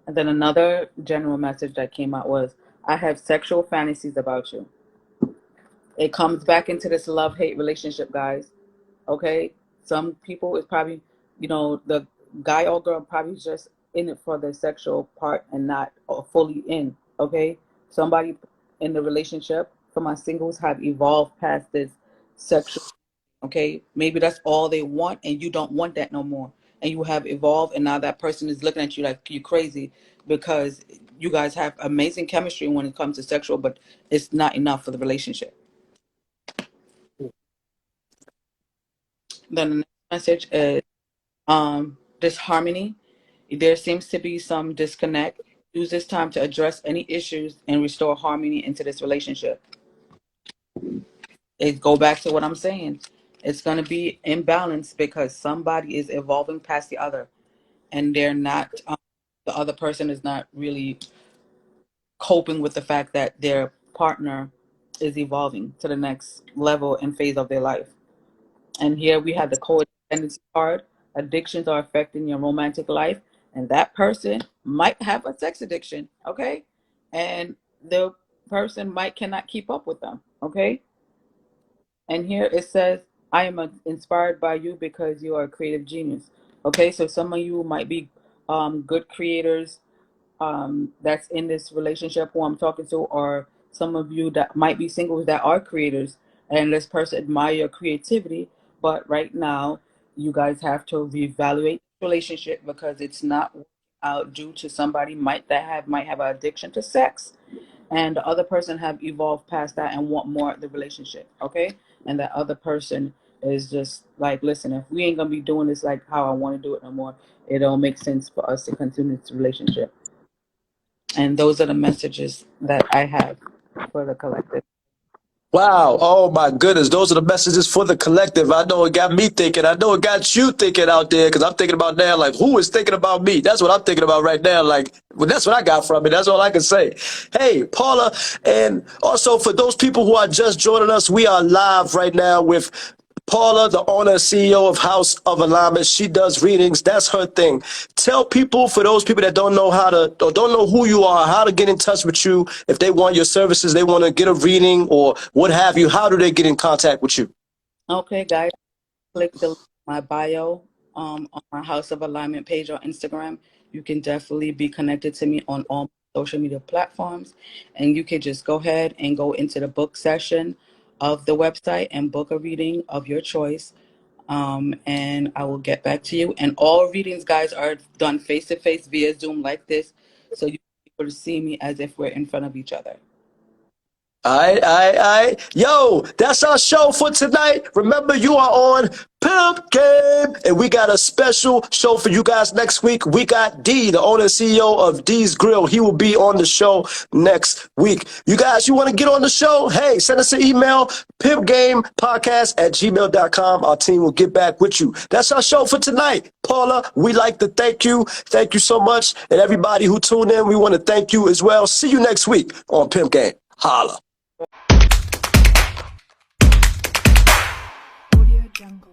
And then another general message that came out was, I have sexual fantasies about you. It comes back into this love hate relationship, guys. Okay, some people is probably, the guy or girl probably just in it for the sexual part and not fully in. Okay, somebody in the relationship, for my singles, have evolved past this sexual. Okay, maybe that's all they want, and you don't want that no more. And you have evolved, and now that person is looking at you like you crazy because you guys have amazing chemistry when it comes to sexual, but it's not enough for the relationship. Then the next message is disharmony. There seems to be some disconnect. Use this time to address any issues and restore harmony into this relationship. It go back to what I'm saying. It's going to be imbalanced because somebody is evolving past the other, and they're not. The other person is not really coping with the fact that their partner is evolving to the next level and phase of their life. And here we have the codependency card. Addictions are affecting your romantic life, and that person might have a sex addiction. Okay, and the person might cannot keep up with them. Okay. And here it says, I am inspired by you because you are a creative genius. Okay, so some of you might be good creators that's in this relationship who I'm talking to, or some of you that might be singles that are creators, and this person admire your creativity. But right now, you guys have to reevaluate the relationship because it's not working out due to somebody might have an addiction to sex, and the other person have evolved past that and want more of the relationship. Okay, and that other person is just like, listen, if we ain't gonna be doing this like how I want to do it no more, it don't make sense for us to continue this relationship. And those are the messages that I have for the collective. Wow. Oh my goodness. Those are the messages for the collective. I know it got me thinking. I know it got you thinking out there because I'm thinking about now, like, who is thinking about me? That's what I'm thinking about right now. Like, well, that's what I got from it. That's all I can say. Hey, Paula. And also for those people who are just joining us, we are live right now with Paula, the owner and CEO of House of Alignment. She does readings. That's her thing. Tell people, for those people that don't know how to, or don't know who you are, how to get in touch with you. If they want your services, they want to get a reading or what have you, how do they get in contact with you? Okay, guys, click the link in my bio on my House of Alignment page on Instagram. You can definitely be connected to me on all social media platforms. And you can just go ahead and go into the book session of the website and book a reading of your choice. And I will get back to you. And all readings, guys, are done face-to-face via Zoom like this. So you can be able to see me as if we're in front of each other. All right. Yo, that's our show for tonight. Remember, you are on Pimp Game, and we got a special show for you guys next week. We got D, the owner and CEO of D's Grill. He will be on the show next week. You guys, you want to get on the show? Hey, send us an email, pimpgamepodcast@gmail.com. Our team will get back with you. That's our show for tonight. Paula, we like to thank you. Thank you so much. And everybody who tuned in, we want to thank you as well. See you next week on Pimp Game. Holla. Audio Jungle.